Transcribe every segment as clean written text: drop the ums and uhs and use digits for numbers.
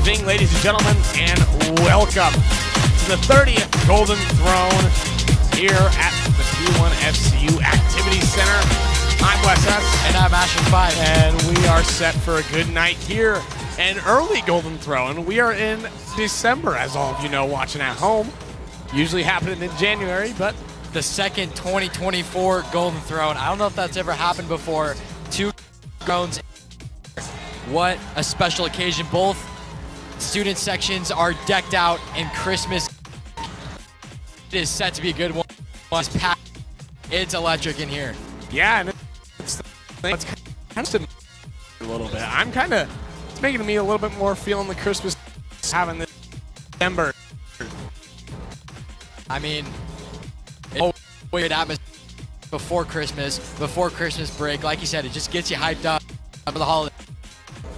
evening, ladies and gentlemen, and welcome to the 30th Golden Throne here at the P1FCU Activity Center. I'm Wes S. And I'm Asher 5. And we are set for a good night here. An early Golden Throne. We are in December, as all of you know, watching at home. Usually happening in January, but The second 2024 Golden Throne. I don't know if that's ever happened before. Two thrones. What a special occasion. Both student sections are decked out in Christmas. It is set to be a good one. It's packed. It's electric in here. yeah, and it's kind of a little bit. It's making me a little bit more feeling the Christmas having this December. I mean, it's a weird atmosphere before Christmas break. Like you said, it just gets you hyped up for the holiday.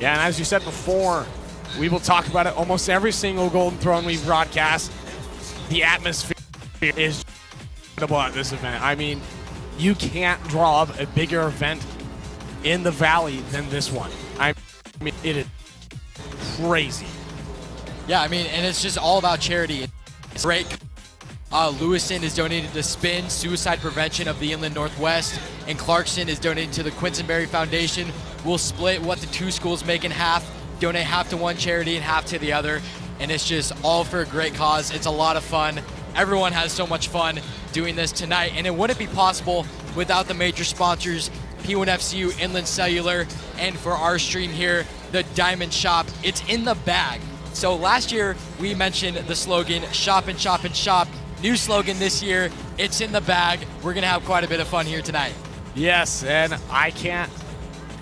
Yeah, and as you said before, we will talk about it almost every single Golden Throne we broadcast. The atmosphere is incredible at this event. I mean, you can't draw up a bigger event in the Valley than this one. I mean, it is crazy. Yeah, I mean, and it's just all about charity. It's great. Lewiston is donating to SPIN, Suicide Prevention of the Inland Northwest, and Clarkston is donating to the Quinsonberry Foundation. We'll split what the two schools make in half, donate half to one charity and half to the other, and it's just all for a great cause. It's a lot of fun. Everyone has so much fun doing this tonight, and it wouldn't be possible without the major sponsors, P1FCU, Inland Cellular, and for our stream here, the Diamond Shop. It's in the bag. So last year, we mentioned the slogan, shop and shop and shop. New slogan this year, it's in the bag. We're gonna have quite a bit of fun here tonight. Yes, and I can't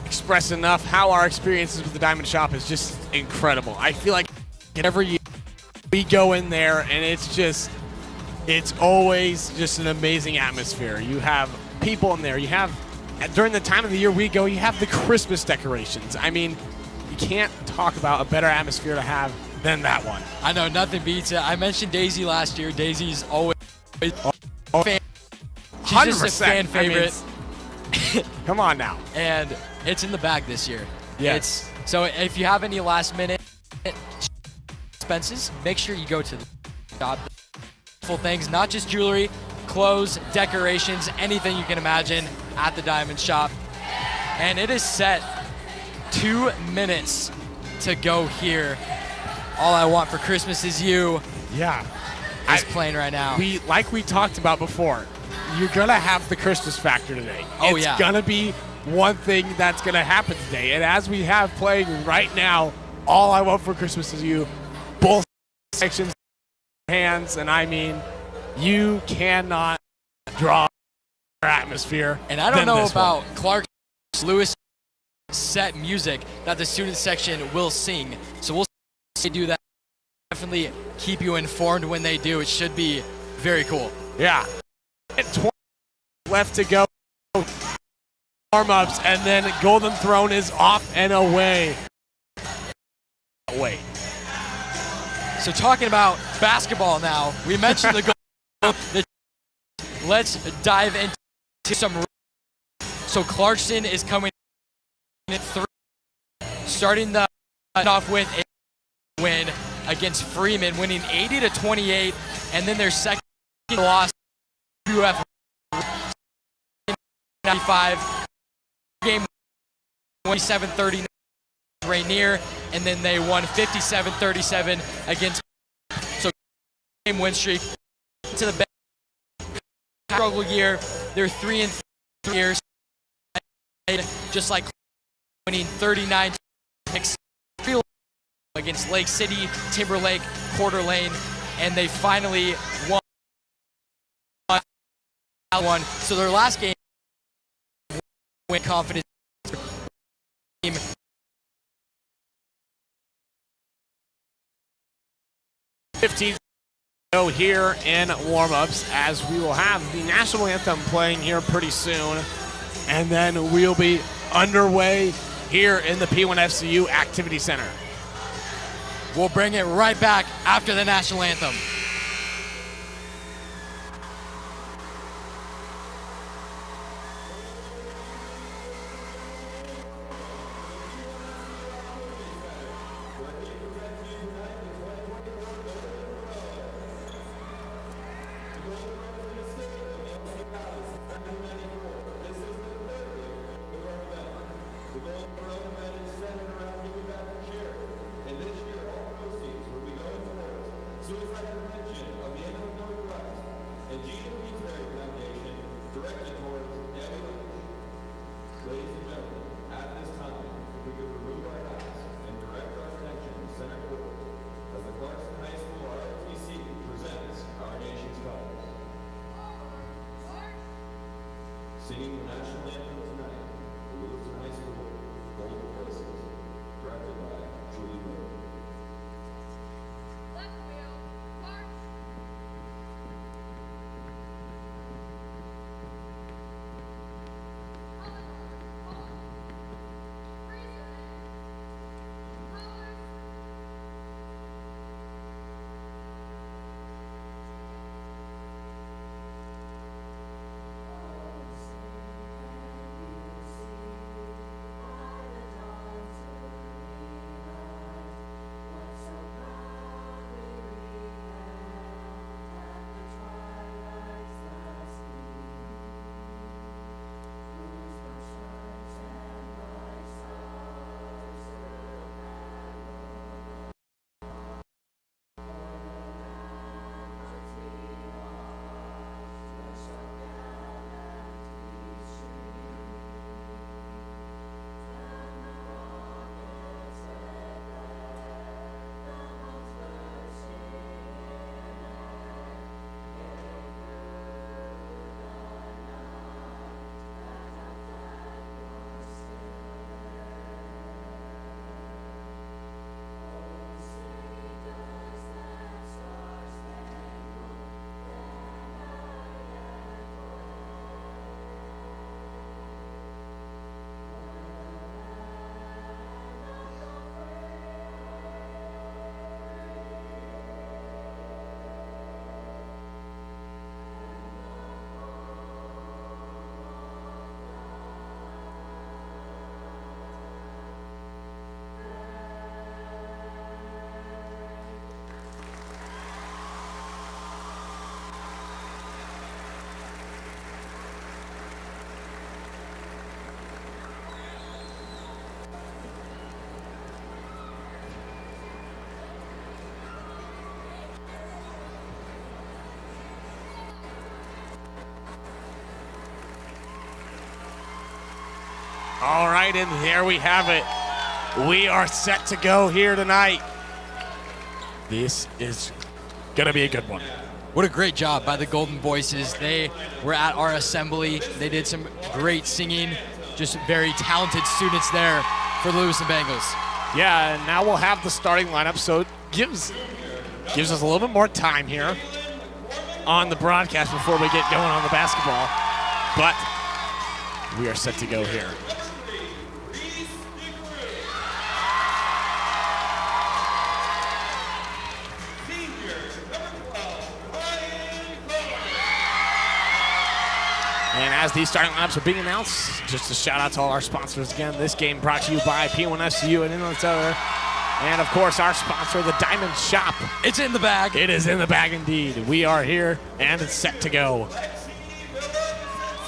express enough how our experiences with the Diamond Shop is just incredible. I feel like every year we go in there and it's always just an amazing atmosphere. You have people in there. You have, during the time of the year we go, you have the Christmas decorations. I mean, you can't talk about a better atmosphere to have than that one. I know, nothing beats it. I mentioned Daisy last year. Daisy's always fan. She's just a fan favorite. I mean, come on now. And it's in the bag this year. Yes. So if you have any last minute expenses, make sure you go to the shop. Full things, not just jewelry, clothes, decorations, anything you can imagine at the Diamond Shop. And it is set 2 minutes to go here. All I Want for Christmas Is You. Yeah. Is playing right now. Like we talked about before, you're gonna have the Christmas factor today. Oh, it's yeah. gonna be one thing that's gonna happen today. And as we have playing right now, All I Want for Christmas Is You, both sections hands, and I mean, you cannot draw atmosphere. And I don't know about Clark Lewis set music that the student section will sing. So we'll see do that. Definitely keep you informed when they do. It should be very cool. Yeah. 20 left to go. Warm-ups, and then Golden Throne is off and away. Wait. So talking about basketball now, we mentioned let's dive into some. So Clarkston is coming in 3, starting the off with a win against Freeman, winning 80-28, and then their second loss UF 95 game 27-30 Rainier, and then they won 57-37 against. So game win streak to the struggle year. They're 3-3 years, just like winning 39 against Lake City, Timberlake, Coeur d'Alene, and they finally won. So their last game win confidence team. Go here in warm-ups, as we will have the national anthem playing here pretty soon, and then we'll be underway here in the P1FCU Activity Center. We'll bring it right back after the national anthem. Singing the national anthem tonight, the Lewiston High School Golden Voices, directed by Julie Miller. Left wheel, march. All right, and there we have it. We are set to go here tonight. This is gonna be a good one. What a great job by the Golden Voices. They were at our assembly. They did some great singing. Just very talented students there for the Lewiston Bengals. Yeah, and now we'll have the starting lineup, so it gives us a little bit more time here on the broadcast before we get going on the basketball. But we are set to go here. And as these starting lineups are being announced, just a shout out to all our sponsors again. This game brought to you by P1SU and Inland Souther. And of course, our sponsor, the Diamond Shop. It's in the bag. It is in the bag indeed. We are here and it's set to go.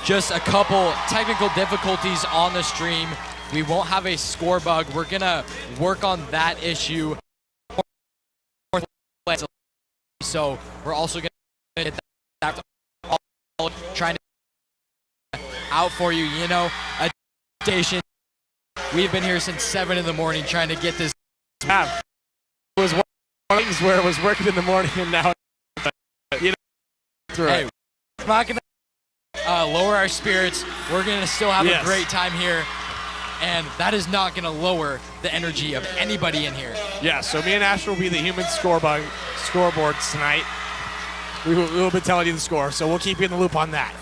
Just a couple technical difficulties on the stream. We won't have a score bug. We're gonna work on that issue. So we're also gonna get that trying to out for you, you know, a station. We've been here since 7 in the morning trying to get this. It was one of things where it was working in the morning and now, you know, hey, we're not gonna lower our spirits. We're gonna still have a great time here, and that is not gonna lower the energy of anybody in here. Yeah, so me and Asher will be the human scoreboards tonight. We will be telling you the score, so we'll keep you in the loop on that.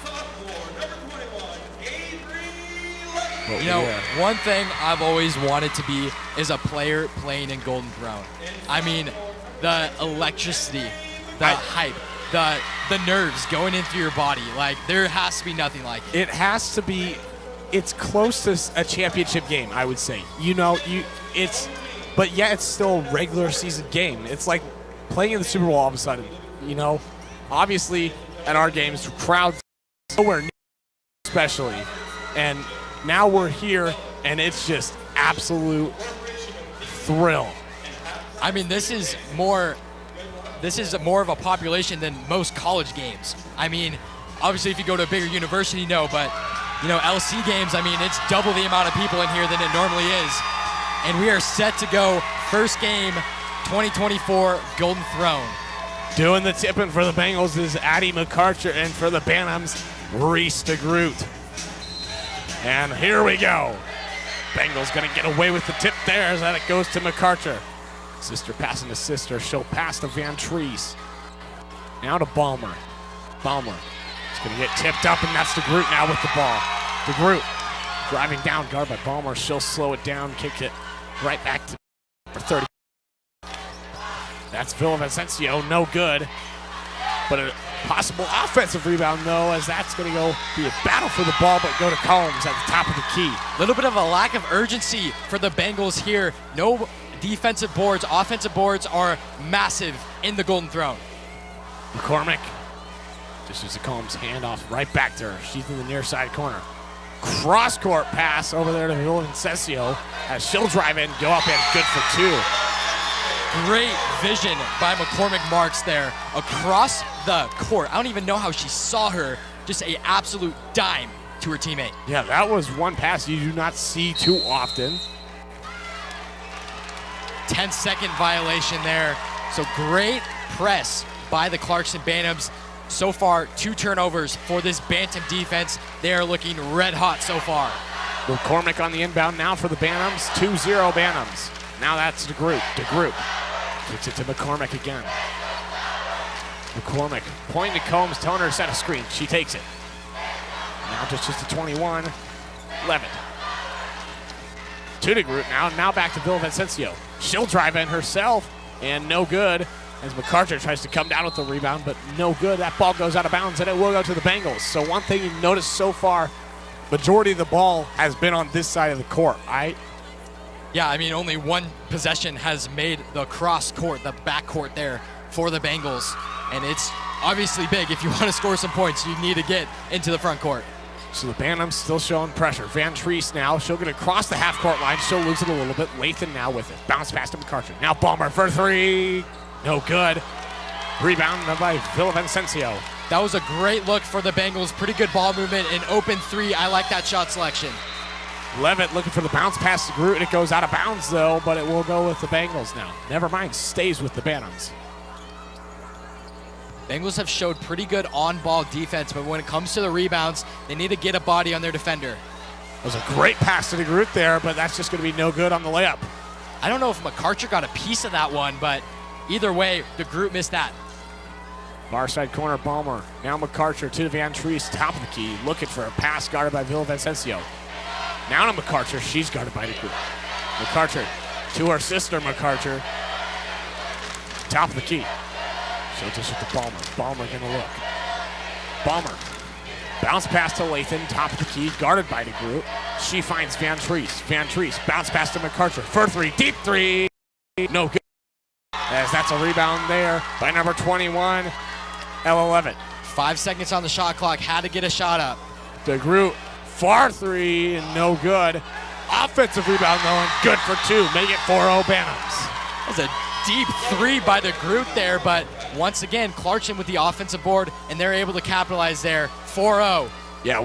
You know, one thing I've always wanted to be is a player playing in Golden Throne. I mean, the electricity, the hype, the nerves going in through your body, like there has to be nothing like it. It has to be, it's close to a championship game, I would say. You know, but yeah, it's still a regular season game. It's like playing in the Super Bowl all of a sudden, you know. Obviously, at our games, crowds nowhere near, especially. And now we're here, and it's just absolute thrill. I mean, this is more of a population than most college games. I mean, obviously if you go to a bigger university, no, but LC games, I mean, it's double the amount of people in here than it normally is. And we are set to go first game 2024 Golden Throne. Doing the tipping for the Bengals is Addie McArcher, and for the Bantams, Reese DeGroot. And here we go. Bengals gonna get away with the tip there as that it goes to McArcher. Sister passing to sister. She'll pass to Van Treese. Now to Balmer. Balmer is gonna get tipped up, and that's DeGroot now with the ball. DeGroot driving down, guard by Balmer. She'll slow it down, kick it right back to number 30. That's Villavicencio, no good. But a possible offensive rebound, though, as that's going to go be a battle for the ball, but go to Combs at the top of the key. A little bit of a lack of urgency for the Bengals here. No defensive boards. Offensive boards are massive in the Golden Throne. McCormick just uses a Combs handoff right back to her. She's in the near side corner. Cross-court pass over there to Villavicencio as she'll drive in, go up and good for two. Great vision by McCormick Marks there across the court. I don't even know how she saw her. Just an absolute dime to her teammate. Yeah, that was one pass you do not see too often. 10-second violation there. So great press by the Clarkston Bantams. So far, 2 turnovers for this Bantam defense. They are looking red hot so far. McCormick on the inbound now for the Bantams. 2-0 Bantams. Now that's DeGroot. DeGroot kicks it to McCormick again. McCormick pointing to Combs, telling her to set a screen. She takes it. Now just a 21. Levitt. To DeGroot now. Now back to Villavicencio. She'll drive in herself, and no good as McArcher tries to come down with the rebound, but no good. That ball goes out of bounds, and it will go to the Bengals. So one thing you notice so far, majority of the ball has been on this side of the court, right? Yeah, I mean, only one possession has made the cross court, the back court there for the Bengals. And it's obviously big. If you want to score some points, you need to get into the front court. So the Bantams still showing pressure. Van Treese now, she'll get across the half-court line. She'll lose it a little bit. Lathan now with it. Bounce pass to McArcher. Now Balmer for 3. No good. Rebound by Villavicencio. That was a great look for the Bengals. Pretty good ball movement. An open 3. I like that shot selection. Levitt looking for the bounce pass to Groot. It goes out of bounds, though, but it will go with the Bengals now. Never mind, stays with the Bantams. Bengals have showed pretty good on-ball defense, but when it comes to the rebounds, they need to get a body on their defender. It was a great pass to the Groot there, but that's just going to be no good on the layup. I don't know if McArcher got a piece of that one, but either way, the Groot missed that. Far side corner, Balmer. Now McArcher to Van Treese, top of the key, looking for a pass guarded by Villavicencio. Now to McArcher, she's guarded by the Groot. McArcher to her sister McArcher. Top of the key. She'll dish it to Balmer. Balmer gonna look. Balmer. Bounce pass to Lathan, top of the key, guarded by the Groot. She finds Van Treese. Van Treese, bounce pass to McArcher. For 3, deep 3. No good. As that's a rebound there by number 21, L11. 5 seconds on the shot clock, had to get a shot up. The Groot, far 3, and no good. Offensive rebound though, and good for 2. Make it 4-0 Bantams. That was a deep 3 by the Groot there, but once again, Clarkston with the offensive board, and they're able to capitalize there. 4-0. Yeah,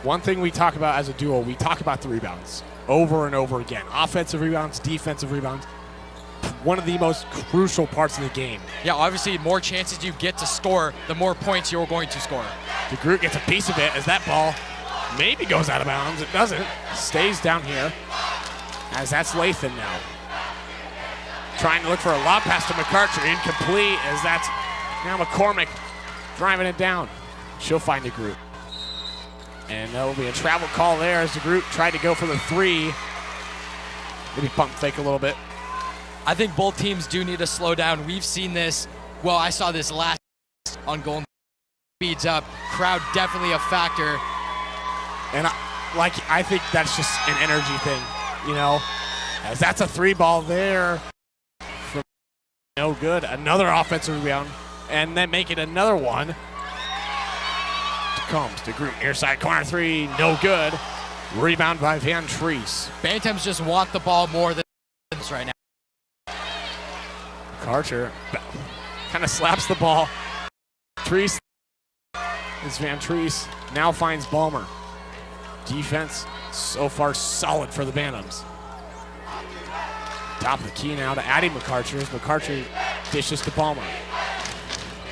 one thing we talk about as a duo, we talk about the rebounds over and over again. Offensive rebounds, defensive rebounds. One of the most crucial parts of the game. Yeah, obviously, more chances you get to score, the more points you're going to score. The Groot gets a piece of it as that ball maybe goes out of bounds. It doesn't. Stays down here as that's Lathan now. Trying to look for a lob pass to McArcher. Incomplete as that's now McCormick driving it down. She'll find the Groot. And there will be a travel call there as the Groot tried to go for the 3. Maybe pump fake a little bit. I think both teams do need to slow down. We've seen this. Well, I saw this last on Golden. Speeds up. Crowd definitely a factor. And I think that's just an energy thing, you know, as that's a 3 ball there. From no good. Another offensive rebound. And then make it another one. Combs to Groot. Near side corner 3. No good. Rebound by Van Treese. Bantams just want the ball more than right now. Karcher kind of slaps the ball. Treese is Van Treese. Now finds Balmer. Defense so far solid for the Bantams. Top of the key now to Addie McCarcher. McCarcher dishes to Balmer.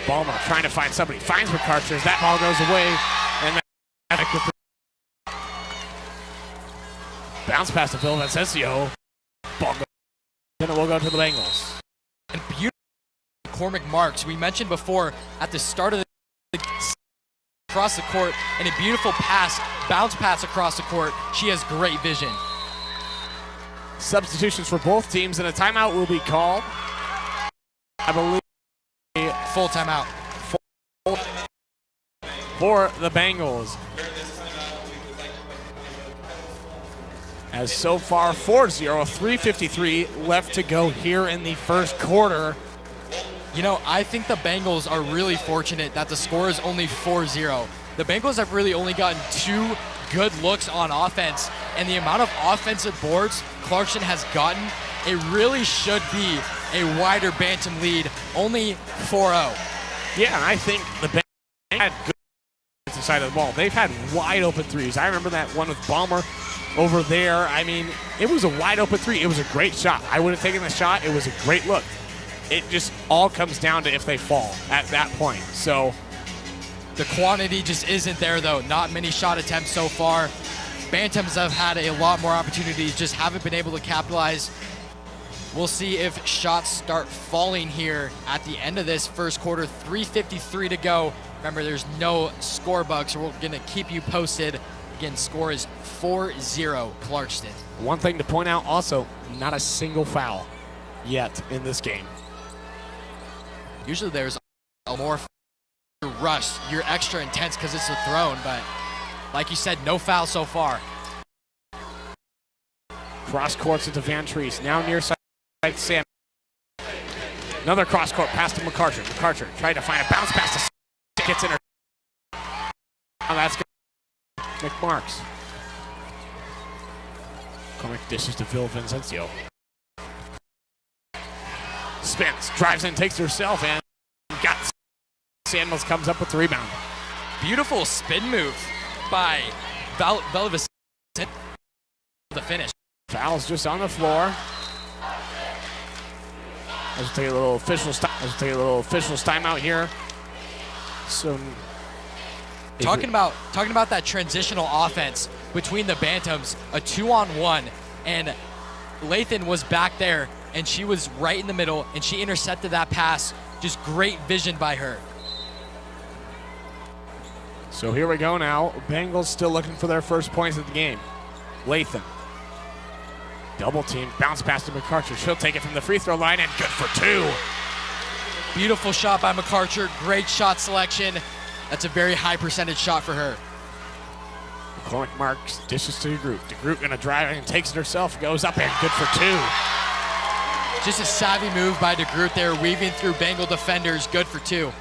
Balmer trying to find somebody. Finds McCarcher. That ball goes away. And bounce pass to Phil Vincenzio. Ball goes. Then it will go to the Bengals. And beautiful McCormick Marks. We mentioned before at the start of the across the court, and a beautiful pass, bounce pass across the court. She has great vision. Substitutions for both teams, and a timeout will be called. I believe Full timeout. For the Bengals. As so far 4-0, 3:53 left to go here in the first quarter. You know, I think the Bengals are really fortunate that the score is only 4-0. The Bengals have really only gotten 2 good looks on offense, and the amount of offensive boards Clarkston has gotten, it really should be a wider Bantam lead, only 4-0. Yeah, and I think the Bengals had good on the side of the ball. They've had wide open threes. I remember that one with Balmer over there. I mean, it was a wide open three. It was a great shot. I would have taken the shot. It was a great look. It just all comes down to if they fall at that point. So the quantity just isn't there, though. Not many shot attempts so far. Bantams have had a lot more opportunities, just haven't been able to capitalize. We'll see if shots start falling here at the end of this first quarter. 3:53 to go. Remember, there's no score bug, so we're going to keep you posted. Again, score is 4-0 Clarkston. One thing to point out also, not a single foul yet in this game. Usually there's a more rush. You're extra intense because it's a thrown, but like you said, no foul so far. Cross courts into Van Treese. Now near side Sam. Another cross court pass to McCarcher. McCarcher tried to find a bounce pass to gets in her. Now that's good. McMarks. Comic dishes to Phil Vincenzio. Spins, drives in, takes it herself, and got Samuels comes up with the rebound. Beautiful spin move by Velvis. The finish. Foul's just on the floor. Let's take a little official timeout here. So talking about that transitional offense between the Bantams, a 2-on-1, and Lathan was back there, and she was right in the middle, and she intercepted that pass. Just great vision by her. So here we go now. Bengals still looking for their first points of the game. Lathan. Double team, bounce pass to McCarcher. She'll take it from the free throw line, and good for 2. Beautiful shot by McCarcher. Great shot selection. That's a very high percentage shot for her. McCormick Marks dishes to DeGroot. DeGroot gonna drive and takes it herself. Goes up and good for 2. Just a savvy move by DeGroot there, weaving through Bengal defenders. Good for 2.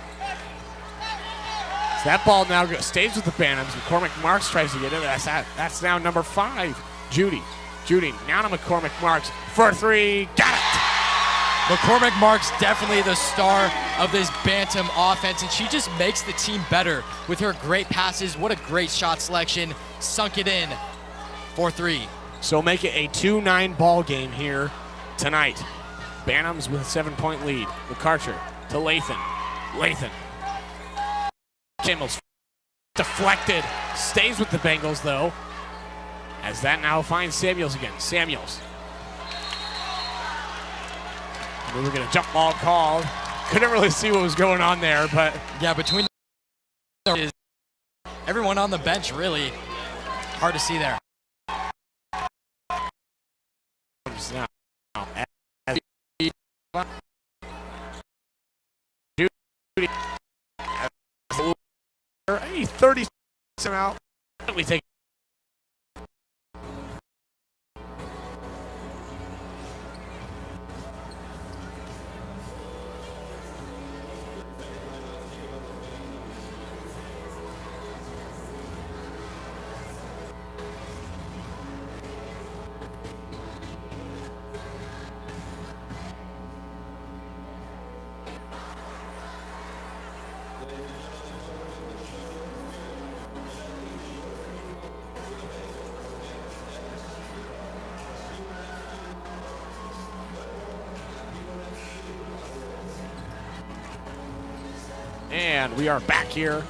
So that ball now stays with the Bantams. McCormick Marks tries to get it. That's now number 5, Judy. Judy now to McCormick Marks for 3. Got it! McCormick Marks definitely the star of this Bantam offense, and she just makes the team better with her great passes. What a great shot selection. Sunk it in for 3. So make it a 2-9 ball game here tonight. Bantams with a 7-point lead. McCarcher to Lathan. Lathan. Samuels deflected. Stays with the Bengals, though. As that now finds Samuels again. Samuels. We were going to jump ball called. Couldn't really see what was going on there, but yeah, between is everyone on the bench, really hard to see there. Now, 30 out. We take. And we are back here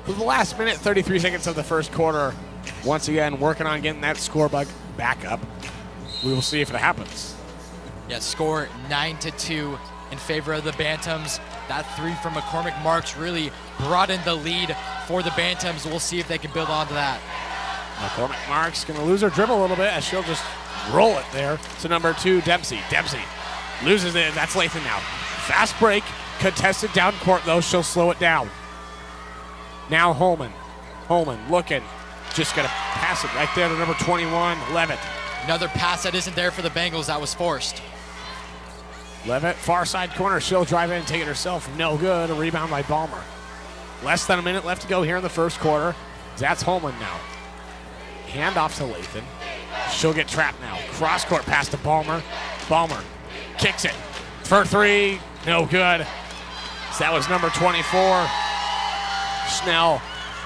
for the last minute, 33 seconds of the first quarter. Once again, working on getting that score bug back up. We will see if it happens. Yeah, score 9-2 in favor of the Bantams. That three from McCormick Marks really broadened the lead for the Bantams. We'll see if they can build on to that. McCormick Marks going to lose her dribble a little bit as she'll just roll it there to number 2, Dempsey. Dempsey loses it. That's Lathan now. Fast break. Contested down court, though. She'll slow it down. Now Holman. Holman looking. Just going to pass it right there to number 21, Levitt. Another pass that isn't there for the Bengals. That was forced. Levitt, far side corner. She'll drive in and take it herself. No good. A rebound by Balmer. Less than a minute left to go here in the first quarter. That's Holman now. Hand off to Lathan. She'll get trapped now. Cross court pass to Balmer. Balmer kicks it for three. No good. So that was number 24. Schnell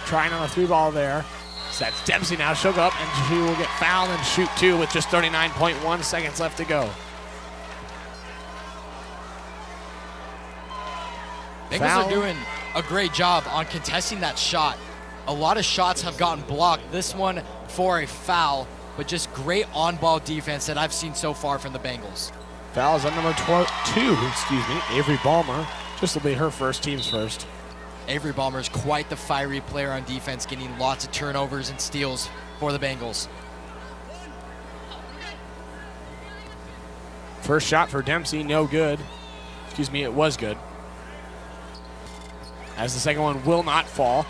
trying on a three ball there. So that's Dempsey now. She'll go up and she will get fouled and shoot two with just 39.1 seconds left to go. Bengals are doing a great job on contesting that shot. A lot of shots have gotten blocked. This one for a foul, but just great on-ball defense that I've seen so far from the Bengals. Fouls on number 2, Avery Balmer. This will be her first, team's first. Avery Balmer is quite the fiery player on defense, getting lots of turnovers and steals for the Bengals. First shot for Dempsey, no good. It was good. As the second one will not fall.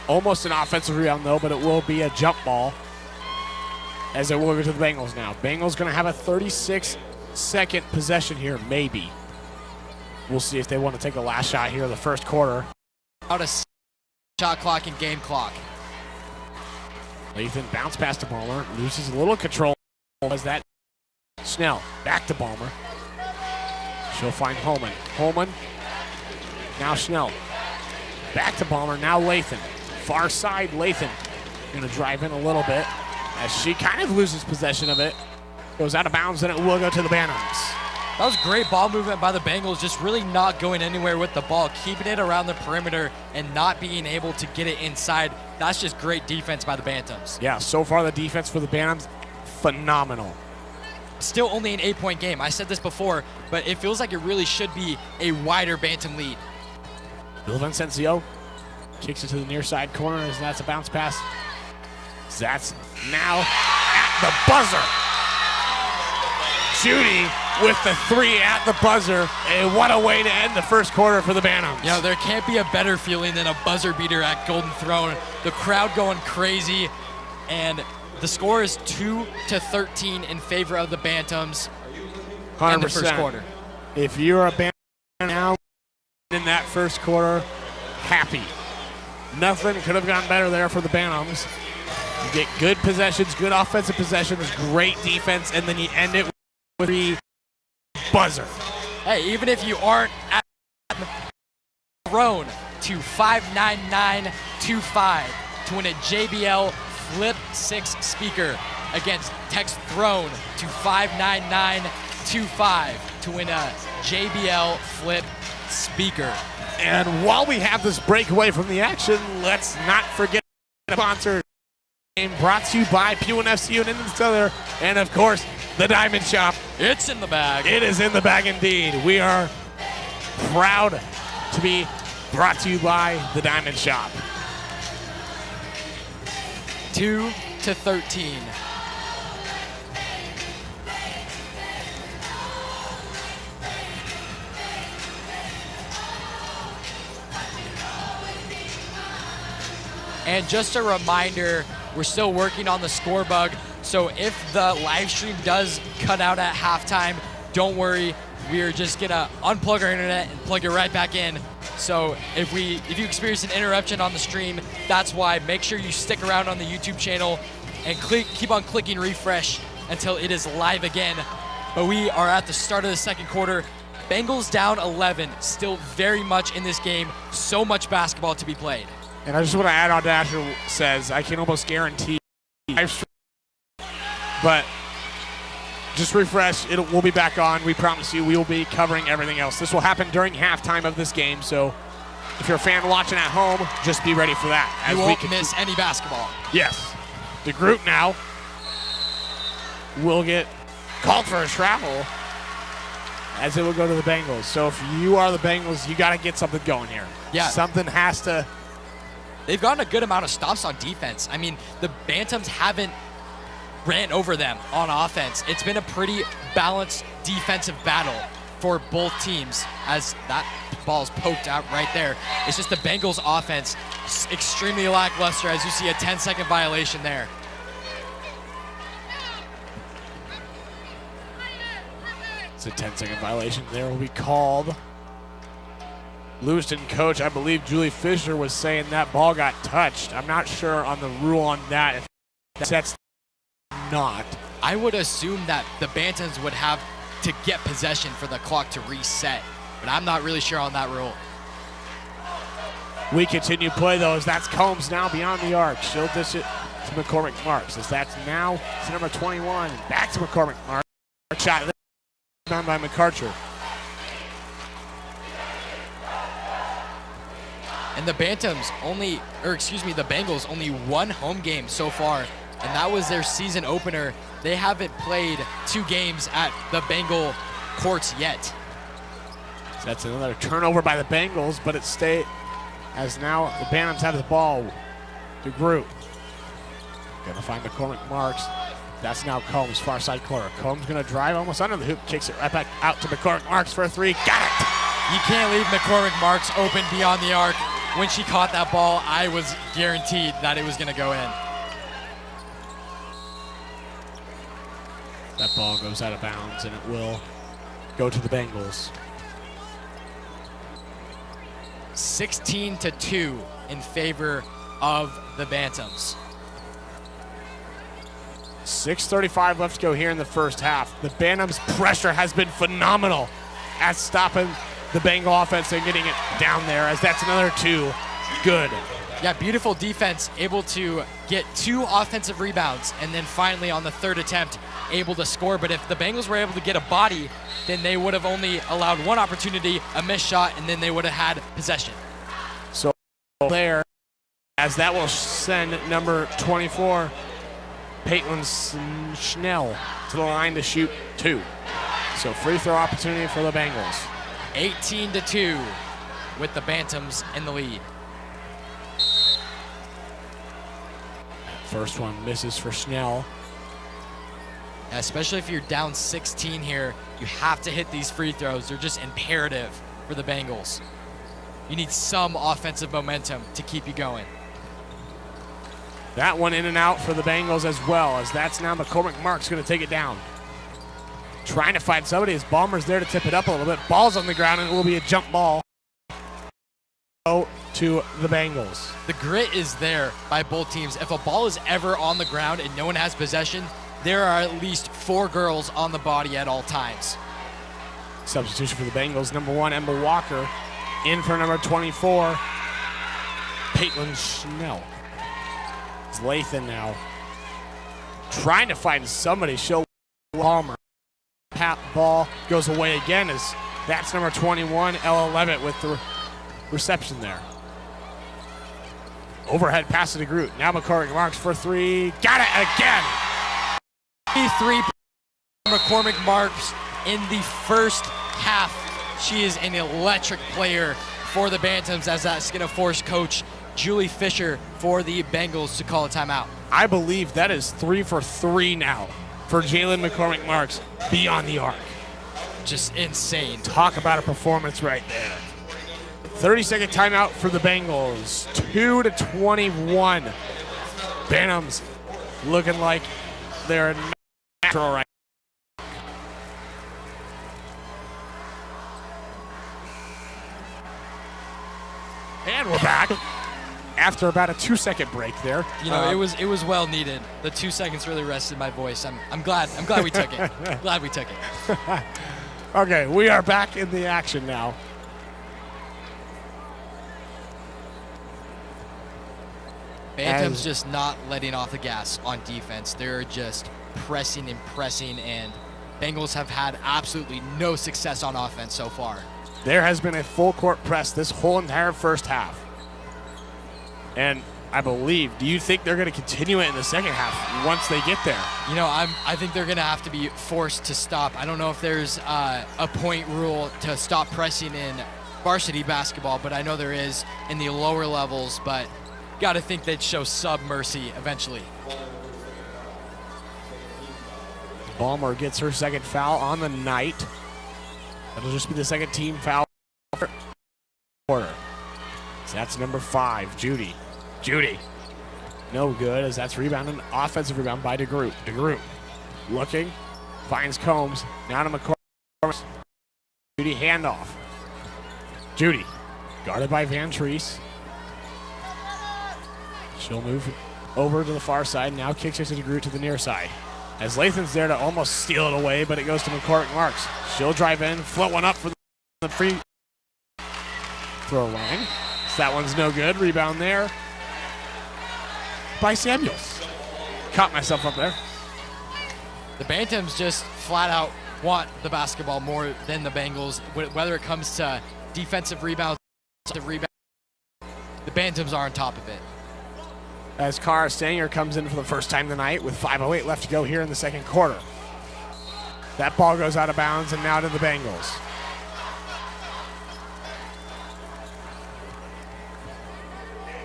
Almost an offensive rebound though, but it will be a jump ball. As it will go to the Bengals now. Bengals gonna have a 36-second possession here, maybe. We'll see if they want to take a last shot here in the first quarter. Out of shot clock and game clock. Lathan bounce pass to Balmer, loses a little control. As that Snell back to Balmer. She'll find Holman. Holman, now Snell. Back to Balmer, now Lathan. Far side, Lathan. Gonna drive in a little bit as she kind of loses possession of it. Goes out of bounds and it will go to the Bantams. That was great ball movement by the Bengals, just really not going anywhere with the ball, keeping it around the perimeter and not being able to get it inside. That's just great defense by the Bantams. Yeah, so far the defense for the Bantams, phenomenal. Still only an 8-point game. I said this before, but it feels like it really should be a wider Bantam lead. Bill Vincencio kicks it to the near side corner as that's a bounce pass. That's now at the buzzer. Judy with the three at the buzzer, and what a way to end the first quarter for the Bantams. You know, there can't be a better feeling than a buzzer beater at Golden Throne. The crowd going crazy, and the score is 2-13 in favor of the Bantams 100%. in the first quarter. If you're a Bantam now in that first quarter, happy. Nothing could have gone better there for the Bantams. You get good possessions, good offensive possessions, great defense, and then you end it with the buzzer. Hey, even if you aren't at Throne to 59925 to win a JBL Flip 6 speaker against text Throne to 59925 to win a JBL Flip speaker. And while we have this breakaway from the action, let's not forget the sponsor game brought to you by P1FC and Indian Southern, and of course, the Diamond Shop. It's in the bag. It is in the bag indeed. We are proud to be brought to you by the Diamond Shop. 2-13. And just a reminder, we're still working on the score bug, so if the live stream does cut out at halftime, don't worry. We're just gonna unplug our internet and plug it right back in. So if you experience an interruption on the stream, that's why. Make sure you stick around on the YouTube channel and keep on clicking refresh until it is live again. But we are at the start of the second quarter. Bengals down 11, still very much in this game. So much basketball to be played. And I just want to add on to Asher says, I can almost guarantee, but just refresh, we'll be back on. We promise you we will be covering everything else. This will happen during halftime of this game, so if you're a fan watching at home, just be ready for that. You won't miss any basketball. Yes. The group now will get called for a travel as it will go to the Bengals. So if you are the Bengals, you got to get something going here. Yeah. Something has to. They've gotten a good amount of stops on defense. I mean, the Bantams haven't ran over them on offense. It's been a pretty balanced defensive battle for both teams as that ball's poked out right there. It's just the Bengals offense extremely lackluster as you see a 10-second violation there. It's a 10-second violation there will be called. Lewiston coach, I believe Julie Fisher was saying that ball got touched. I'm not sure on the rule on that. If that's not. I would assume that the Bantams would have to get possession for the clock to reset, but I'm not really sure on that rule. We continue play though as that's Combs now beyond the arc. She'll dish it to McCormick Marks as that's now to number 21. Back to McCormick Marks. Shot down by McArcher. And the Bantams the Bengals only one home game so far, and that was their season opener. They haven't played 2 games at the Bengal courts yet. So that's another turnover by the Bengals, but it stayed as now the Bantams have the ball. The group. Gonna find McCormick Marks. That's now Combs, far side corner. Combs gonna drive almost under the hoop, kicks it right back out to McCormick Marks for a 3. Got it! You can't leave McCormick Marks open beyond the arc. When she caught that ball, I was guaranteed that it was gonna go in. That ball goes out of bounds and it will go to the Bengals. 16-2 in favor of the Bantams. 6:35 left to go here in the first half. The Bantams' pressure has been phenomenal at stopping the Bengal offense and getting it down there as that's another 2. Good. Yeah, beautiful defense, able to get 2 offensive rebounds, and then finally on the 3rd attempt, able to score. But if the Bengals were able to get a body, then they would have only allowed 1 opportunity, a missed shot, and then they would have had possession. So there, as that will send number 24, Peyton Schnell, to the line to shoot 2. So free throw opportunity for the Bengals. 18-2 with the Bantams in the lead. First one misses for Schnell. Especially if you're down 16 here, you have to hit these free throws. They're just imperative for the Bengals. You need some offensive momentum to keep you going. That one in and out for the Bengals as well, as that's now McCormick Marks going to take it down. Trying to find somebody as Ballmer's there to tip it up a little bit. Ball's on the ground and it will be a jump ball to the Bengals. The grit is there by both teams. If a ball is ever on the ground and no one has possession, there are at least 4 girls on the body at all times. Substitution for the Bengals. Number 1, Emma Walker. In for number 24, Peyton Schnell. It's Lathan now. Trying to find somebody. She'll Palmer. Pat ball goes away again as that's number 21, Ella Levitt with the reception there. Overhead pass to the group. Now McCormick Marks for 3. Got it again. 3 McCormick Marks in the first half. She is an electric player for the Bantams as that's going to force coach Julie Fisher for the Bengals to call a timeout. I believe that is 3 for 3 now for Jalen McCormick Marks beyond the arc. Just insane. Talk about a performance right there. 30-second timeout for the Bengals. 2-21. Bantams looking like they're natural right now. And we're back after about a 2-second break there. You know, it was well needed. The 2 seconds really rested my voice. I'm glad we took it. Glad we took it. Okay, we are back in the action now. Bantam's just not letting off the gas on defense. They're just pressing and pressing, and Bengals have had absolutely no success on offense so far. There has been a full court press this whole entire first half. And I believe, do you think they're going to continue it in the second half once they get there? You know, I think they're going to have to be forced to stop. I don't know if there's a point rule to stop pressing in varsity basketball, but I know there is in the lower levels, but got to think they'd show some mercy eventually. Balmer gets her second foul on the night. That'll just be the second team foul quarter. So that's number 5, Judy. Judy, no good, as that's rebounded, offensive rebound by DeGroot. DeGroot looking, finds Combs, now to McCormick. Judy handoff. Judy, guarded by Van Treese. She'll move over to the far side, now kicks it to DeGroot to the near side. As Lathan's there to almost steal it away, but it goes to McCormick Marks. She'll drive in, float one up for the free throw line. So that one's no good, rebound there by Samuels. Caught myself up there. The Bantams just flat out want the basketball more than the Bengals, whether it comes to defensive rebounds, the Bantams are on top of it. As Cara Stanger comes in for the first time tonight with 5:08 left to go here in the second quarter. That ball goes out of bounds and now to the Bengals.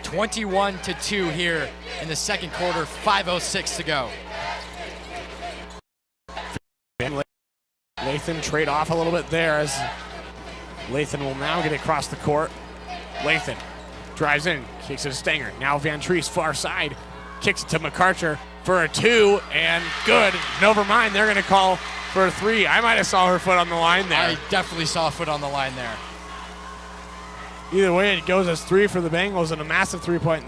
(21-2) here in the second quarter, 5:06 to go. Lathan trade off a little bit there as Lathan will now get across the court. Lathan drives in, kicks it to Stanger. Now Van Treese far side, kicks it to McArcher for a 2, and good. Never mind, they're going to call for a 3. I might have saw her foot on the line there. I definitely saw a foot on the line there. Either way, it goes as 3 for the Bengals and a massive three-point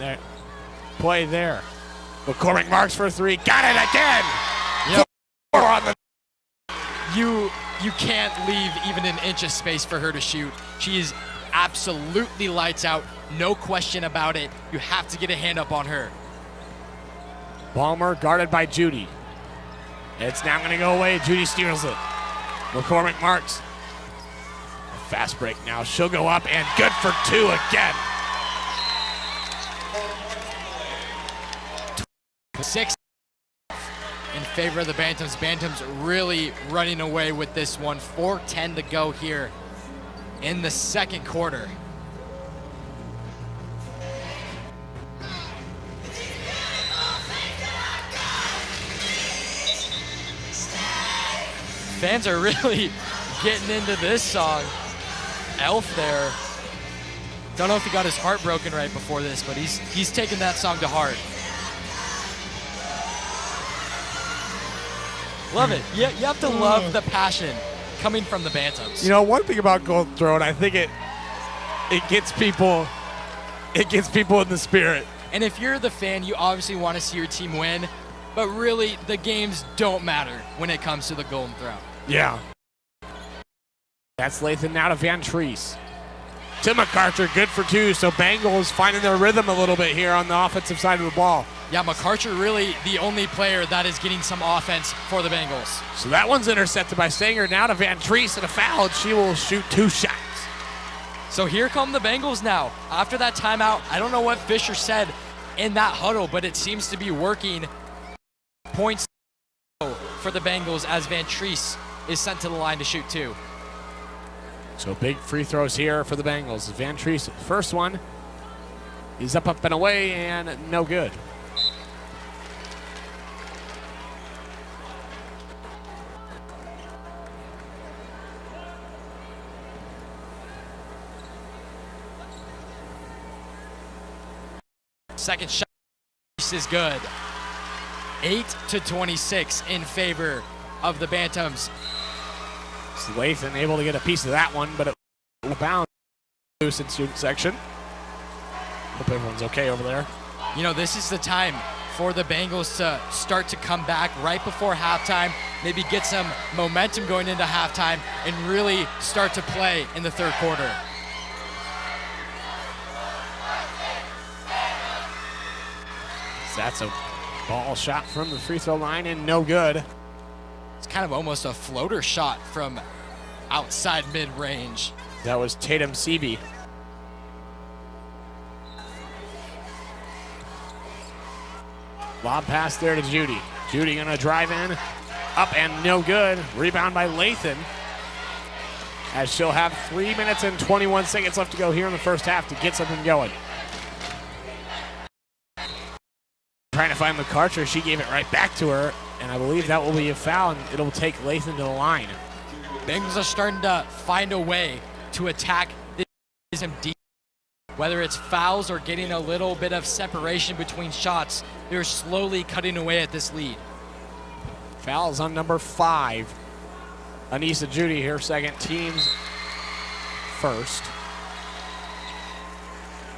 play there. McCormick Marks for a 3. Got it again! Yep. 4 on the... You can't leave even an inch of space for her to shoot. She is absolutely lights out. No question about it. You have to get a hand up on her. Balmer guarded by Judy. It's now going to go away. Judy steals it. McCormick Marks. Fast break now. She'll go up and good for 2 again. 6 in favor of the Bantams. Bantams really running away with this one. 4:10 to go here in the second quarter. Fans are really getting into this song. Elf there. Don't know if he got his heart broken right before this, but he's taking that song to heart. Love it. You have to love the passion coming from the Bantams. You know, one thing about Golden Throne, I think it gets people in the spirit. And if you're the fan, you obviously want to see your team win, but really the games don't matter when it comes to the Golden Throne. Yeah. That's Lathan now to Van Treese. To McArcher, good for 2. So Bengals finding their rhythm a little bit here on the offensive side of the ball. Yeah, McArcher really the only player that is getting some offense for the Bengals. So that one's intercepted by Stanger. Now to Van Treese and a foul, and she will shoot 2 shots. So here come the Bengals now. After that timeout, I don't know what Fisher said in that huddle, but it seems to be working. Points for the Bengals as Van Treese is sent to the line to shoot 2. So big free throws here for the Bengals. Van Treese, first one. He's up, and away, and no good. Second shot is good. 8-26 in favor of the Bantams. Lathan able to get a piece of that one, but it bound loose in student section. Hope everyone's okay over there. You know, this is the time for the Bengals to start to come back right before halftime, maybe get some momentum going into halftime, and really start to play in the third quarter. That's a ball shot from the free throw line and no good. It's kind of almost a floater shot from outside mid-range. That was Tatum Seavey. Lob pass there to Judy. Judy gonna drive in, up and no good. Rebound by Lathan. As she'll have 3 minutes and 21 seconds left to go here in the first half to get something going. Trying to find McCarter, she gave it right back to her, and I believe that will be a foul, and it'll take Lathan to the line. Bengals are starting to find a way to attack this deep. Whether it's fouls or getting a little bit of separation between shots, they're slowly cutting away at this lead. Fouls on number 5. Anissa Judy, her second, team's first.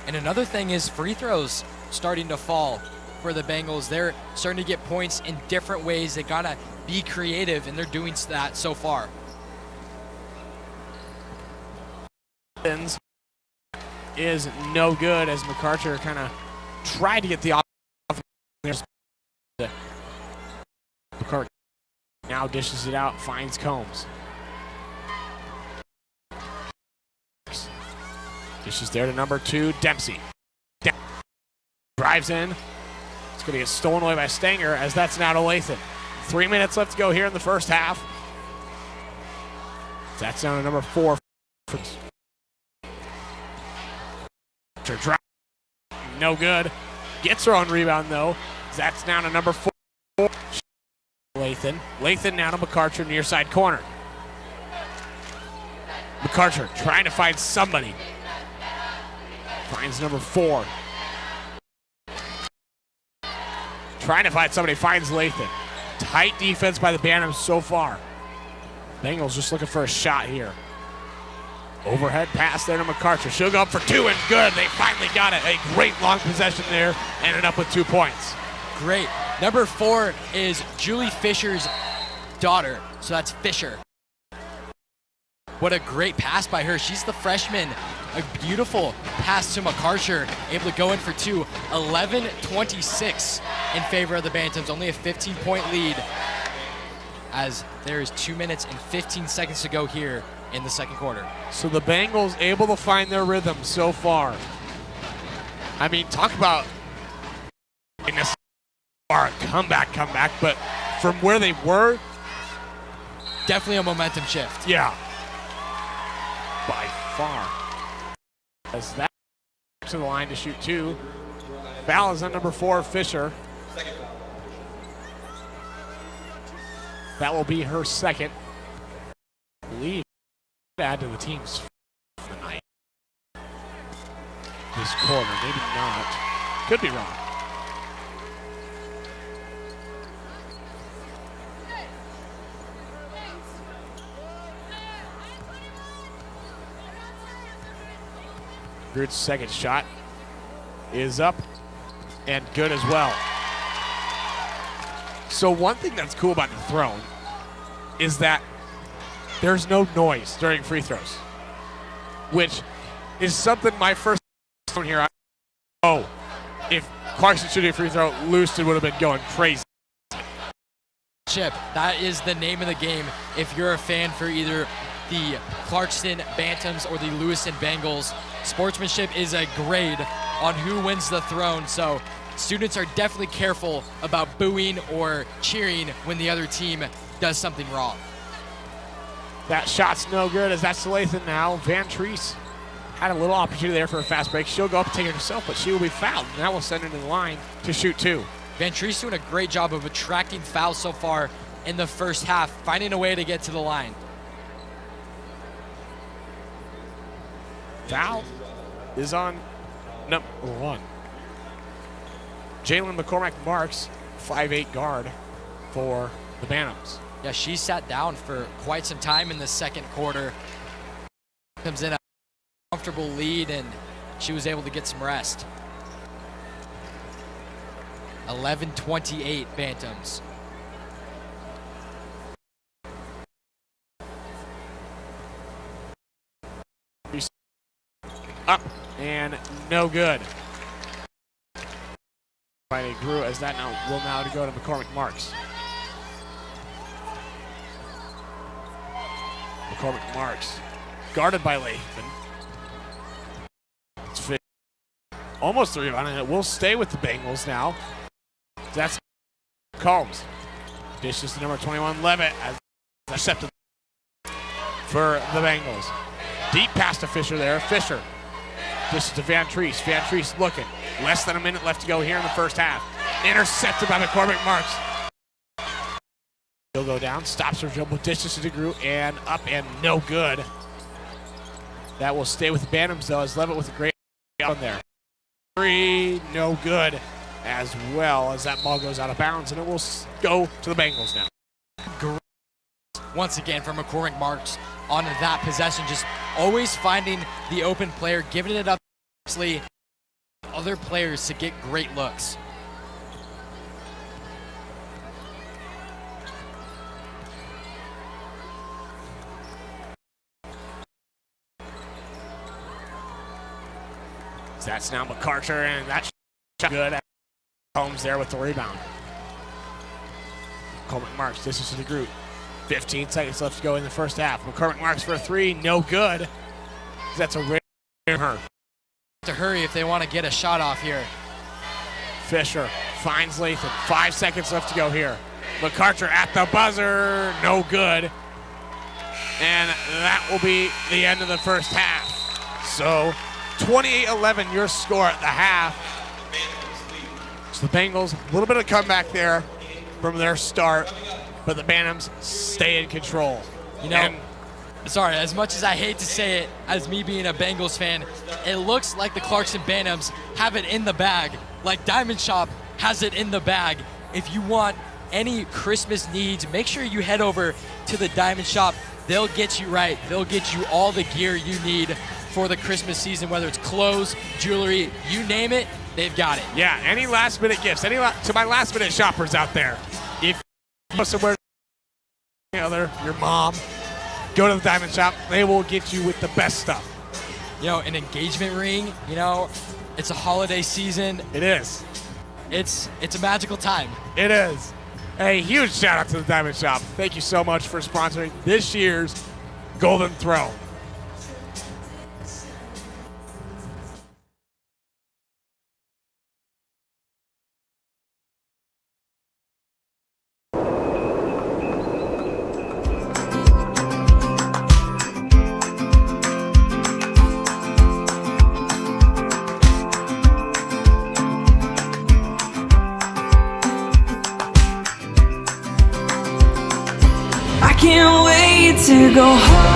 And another thing is free throws starting to fall for the Bengals. They're starting to get points in different ways. They gotta be creative, and they're doing that so far. Is no good as McCarter kind of tried to get the offense. McCarter now dishes it out, finds Combs. Dishes there to number 2, Dempsey. Drives in. It's going to get stolen away by Stanger as that's now to Lathan. 3 minutes left to go here in the first half. That's down to number 4. Drive. No good. Gets her own rebound though. That's down to number 4. Lathan. Lathan now to McCarter, near side corner. McCarter trying to find somebody. Finds number 4. Trying to find somebody, finds Lathan. Tight defense by the Bantams so far. Bengals just looking for a shot here. Overhead pass there to McCarter. She'll go up for 2 and good. They finally got it. A great long possession there. Ended up with 2 points. Great. Number 4 is Julie Fisher's daughter. So that's Fisher. What a great pass by her. She's the freshman. A beautiful pass to McCarter. Able to go in for 2. 11-26 in favor of the Bantams. Only a 15-point lead as there is 2 minutes and 15 seconds to go here in the second quarter. So the Bengals able to find their rhythm so far. I mean, talk about in this comeback, but from where they were, definitely a momentum shift. Yeah, by far. As that to the line to shoot 2. Foul is on number 4, Fisher. That will be her second. I believe add to the team's tonight. This quarter, maybe not. Could be wrong. Groot's second shot is up and good as well. So one thing that's cool about the throne is that there's no noise during free throws, which is something my first here. If Clarkston shooting a free throw, Lewiston would have been going crazy. Chip, that is the name of the game. If you're a fan for either the Clarkston Bantams or the Lewiston Bengals, sportsmanship is a grade on who wins the throne. So students are definitely careful about booing or cheering when the other team does something wrong. That shot's no good as that's to Lathan now. Van Treese had a little opportunity there for a fast break. She'll go up and take it herself, but she will be fouled. And that will send her to the line to shoot 2. Van Treese doing a great job of attracting fouls so far in the first half, finding a way to get to the line. Foul is on number 1. Jalen McCormack Marks, 5'8" guard for the Bantams. Yeah, she sat down for quite some time in the second quarter. Comes in a comfortable lead, and she was able to get some rest. 11-28 Bantams. Up and no good. Friday grew as that will now go to McCormick Marks. McCormick Marks guarded by Lathan. It's almost 3 on it. It will stay with the Bengals now. That's Combs. Dishes to number 21 Levitt as intercepted for the Bengals. Deep pass to Fisher there. Fisher. This is to Van Treese. Van Treese looking. Less than a minute left to go here in the first half. Intercepted by McCormick Marks. He'll go down. Stops her dribble. Dishes to DeGroot and up and no good. That will stay with the Bantams though as Levitt with a great on there. 3, no good as well as that ball goes out of bounds and it will go to the Bengals now. Once again from McCormick Marks on that possession, just always finding the open player, giving it up to other players to get great looks. That's now McCarter and that's good. Holmes there with the rebound. McCormick Marks, this is to the group. 15 seconds left to go in the first half. McCormick Marks for a 3, no good. That's a rare her. To hurry if they want to get a shot off here. Fisher finds Lathan. 5 seconds left to go here. McCarter at the buzzer, no good. And that will be the end of the first half. So 28-11 your score at the half. So the Bengals, a little bit of comeback there from their start, but the Bantams stay in control. You know, sorry, as much as I hate to say it, as me being a Bengals fan, it looks like the Clarkston Bantams have it in the bag, like Diamond Shop has it in the bag. If you want any Christmas needs, make sure you head over to the Diamond Shop. They'll get you right. They'll get you all the gear you need for the Christmas season, whether it's clothes, jewelry, you name it, they've got it. Yeah, any last-minute gifts. To my last-minute shoppers out there, if you go somewhere, your mom, go to the Diamond Shop. They will get you with the best stuff. You know, an engagement ring, you know, it's a holiday season. It is. It's a magical time. It is. A huge shout out to the Diamond Shop. Thank you so much for sponsoring this year's Golden Throne. Can't wait to go home.